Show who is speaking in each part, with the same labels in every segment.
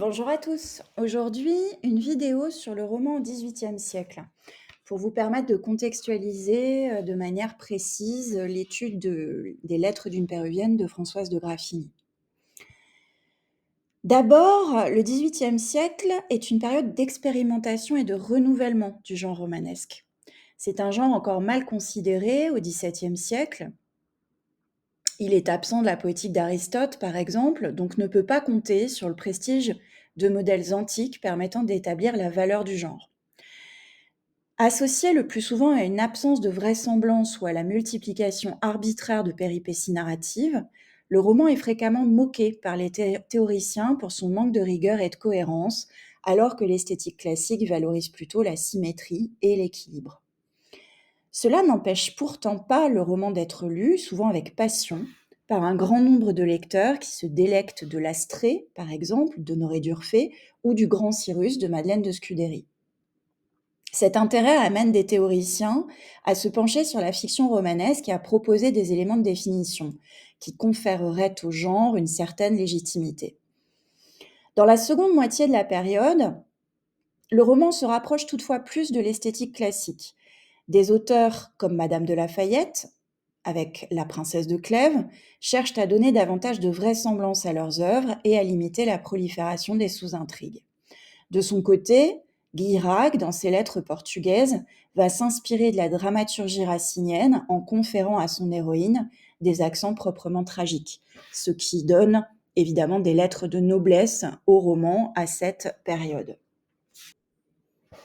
Speaker 1: Bonjour à tous. Aujourd'hui, une vidéo sur le roman au XVIIIe siècle pour vous permettre de contextualiser de manière précise l'étude des lettres d'une péruvienne de Françoise de Graffigny. D'abord, le XVIIIe siècle est une période d'expérimentation et de renouvellement du genre romanesque. C'est un genre encore mal considéré au XVIIe siècle. Il est absent de la poétique d'Aristote, par exemple, donc ne peut pas compter sur le prestige de modèles antiques permettant d'établir la valeur du genre. Associé le plus souvent à une absence de vraisemblance ou à la multiplication arbitraire de péripéties narratives, le roman est fréquemment moqué par les théoriciens pour son manque de rigueur et de cohérence, alors que l'esthétique classique valorise plutôt la symétrie et l'équilibre. Cela n'empêche pourtant pas le roman d'être lu, souvent avec passion, par un grand nombre de lecteurs qui se délectent de l'Astrée, par exemple, d'Honoré d'Urfé, ou du Grand Cyrus de Madeleine de Scudéry. Cet intérêt amène des théoriciens à se pencher sur la fiction romanesque et à proposer des éléments de définition qui conféreraient au genre une certaine légitimité. Dans la seconde moitié de la période, le roman se rapproche toutefois plus de l'esthétique classique. Des auteurs comme Madame de Lafayette, avec La Princesse de Clèves, cherchent à donner davantage de vraisemblance à leurs œuvres et à limiter la prolifération des sous-intrigues. De son côté, Guirac, dans ses lettres portugaises, va s'inspirer de la dramaturgie racinienne en conférant à son héroïne des accents proprement tragiques, ce qui donne évidemment des lettres de noblesse au roman à cette période.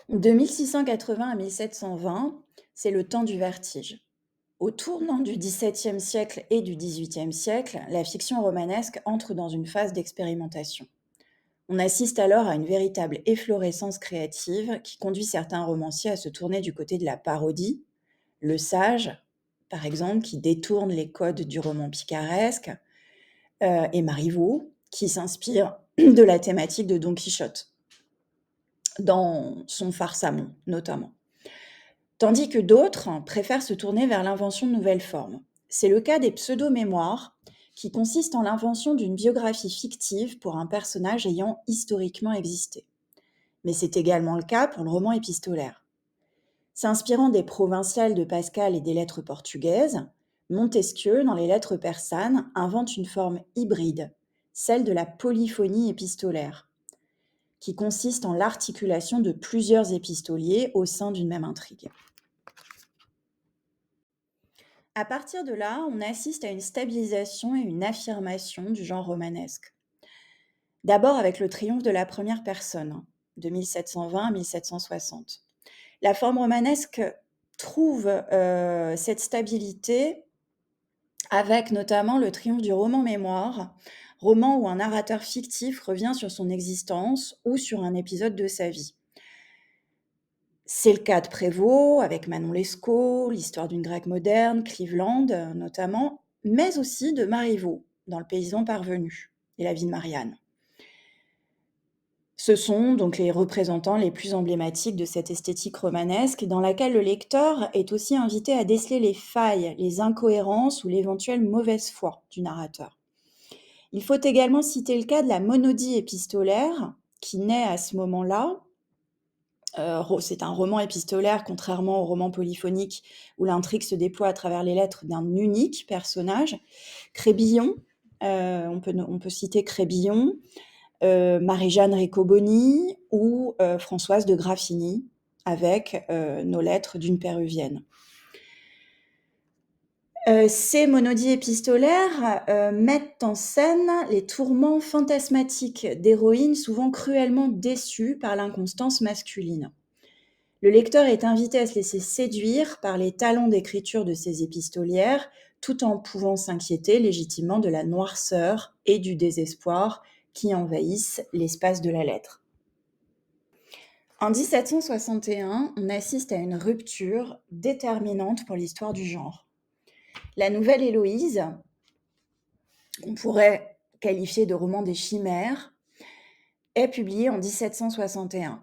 Speaker 1: De 1680 à 1720, c'est le temps du vertige. Au tournant du XVIIe siècle et du XVIIIe siècle, la fiction romanesque entre dans une phase d'expérimentation. On assiste alors à une véritable efflorescence créative qui conduit certains romanciers à se tourner du côté de la parodie. Le Sage, par exemple, qui détourne les codes du roman picaresque, et Marivaux, qui s'inspire de la thématique de Don Quichotte, dans son Farsamon notamment. Tandis que d'autres préfèrent se tourner vers l'invention de nouvelles formes. C'est le cas des pseudo-mémoires, qui consistent en l'invention d'une biographie fictive pour un personnage ayant historiquement existé. Mais c'est également le cas pour le roman épistolaire. S'inspirant des provinciales de Pascal et des lettres portugaises, Montesquieu, dans les lettres persanes, invente une forme hybride, celle de la polyphonie épistolaire, qui consiste en l'articulation de plusieurs épistoliers au sein d'une même intrigue. À partir de là, on assiste à une stabilisation et une affirmation du genre romanesque. D'abord avec le triomphe de la première personne, de 1720 à 1760. La forme romanesque trouve cette stabilité avec notamment le triomphe du roman-mémoire, roman où un narrateur fictif revient sur son existence ou sur un épisode de sa vie. C'est le cas de Prévost, avec Manon Lescaut, l'histoire d'une Grecque moderne, Cleveland notamment, mais aussi de Marivaux, dans Le Paysan parvenu et La vie de Marianne. Ce sont donc les représentants les plus emblématiques de cette esthétique romanesque, dans laquelle le lecteur est aussi invité à déceler les failles, les incohérences ou l'éventuelle mauvaise foi du narrateur. Il faut également citer le cas de la monodie épistolaire, qui naît à ce moment-là. C'est un roman épistolaire, contrairement au roman polyphonique, où l'intrigue se déploie à travers les lettres d'un unique personnage. Crébillon, on peut citer Crébillon, Marie-Jeanne Riccoboni ou Françoise de Graffigny, avec nos lettres d'une péruvienne. Ces monodies épistolaires mettent en scène les tourments fantasmatiques d'héroïnes souvent cruellement déçues par l'inconstance masculine. Le lecteur est invité à se laisser séduire par les talents d'écriture de ces épistolières, tout en pouvant s'inquiéter légitimement de la noirceur et du désespoir qui envahissent l'espace de la lettre. En 1761, on assiste à une rupture déterminante pour l'histoire du genre. La Nouvelle Héloïse, qu'on pourrait qualifier de roman des chimères, est publiée en 1761.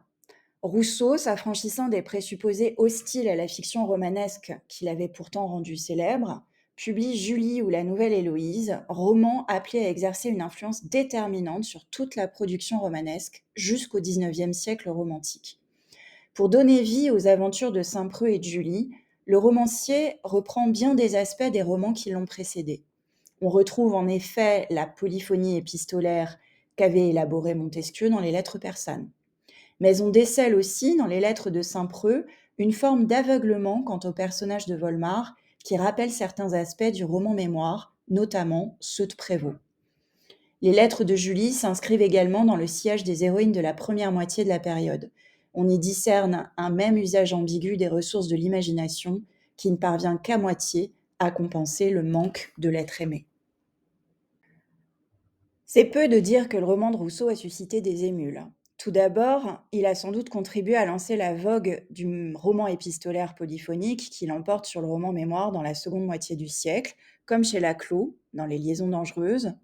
Speaker 1: Rousseau, s'affranchissant des présupposés hostiles à la fiction romanesque qu'il avait pourtant rendue célèbre, publie Julie ou la Nouvelle Héloïse, roman appelé à exercer une influence déterminante sur toute la production romanesque jusqu'au XIXe siècle romantique. Pour donner vie aux aventures de Saint-Preux et de Julie, le romancier reprend bien des aspects des romans qui l'ont précédé. On retrouve en effet la polyphonie épistolaire qu'avait élaborée Montesquieu dans les lettres persanes. Mais on décèle aussi dans les lettres de Saint-Preux une forme d'aveuglement quant au personnage de Volmar qui rappelle certains aspects du roman mémoire, notamment ceux de Prévost. Les lettres de Julie s'inscrivent également dans le sillage des héroïnes de la première moitié de la période. On y discerne un même usage ambigu des ressources de l'imagination qui ne parvient qu'à moitié à compenser le manque de l'être aimé. C'est peu de dire que le roman de Rousseau a suscité des émules. Tout d'abord, il a sans doute contribué à lancer la vogue du roman épistolaire polyphonique qui l'emporte sur le roman mémoire dans la seconde moitié du siècle, comme chez Laclos dans Les Liaisons dangereuses,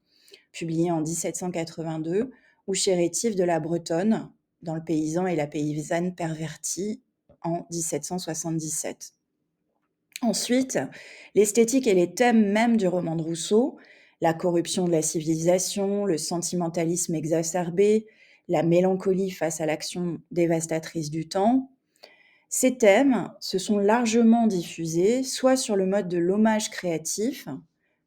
Speaker 1: publié en 1782, ou chez Rétif de la Bretonne dans Le paysan et la paysanne pervertie en 1777. Ensuite, l'esthétique et les thèmes même du roman de Rousseau, la corruption de la civilisation, le sentimentalisme exacerbé, la mélancolie face à l'action dévastatrice du temps, ces thèmes se sont largement diffusés, soit sur le mode de l'hommage créatif,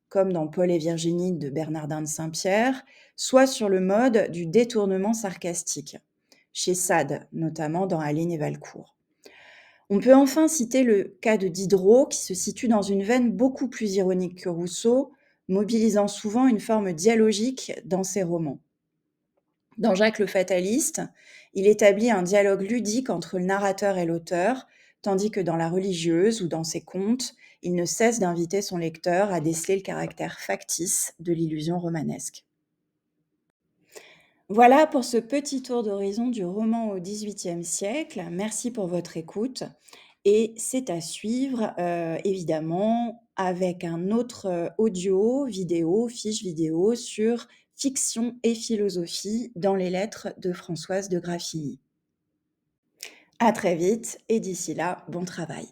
Speaker 1: comme dans Paul et Virginie de Bernardin de Saint-Pierre, soit sur le mode du détournement sarcastique, chez Sade, notamment dans Aline et Valcourt. On peut enfin citer le cas de Diderot, qui se situe dans une veine beaucoup plus ironique que Rousseau, mobilisant souvent une forme dialogique dans ses romans. Dans Jacques le Fataliste, il établit un dialogue ludique entre le narrateur et l'auteur, tandis que dans La Religieuse ou dans ses contes, il ne cesse d'inviter son lecteur à déceler le caractère factice de l'illusion romanesque. Voilà pour ce petit tour d'horizon du roman au XVIIIe siècle. Merci pour votre écoute et c'est à suivre, évidemment avec un autre, audio, vidéo, fiche vidéo sur fiction et philosophie dans les lettres de Françoise de Graffigny. À très vite et d'ici là, bon travail.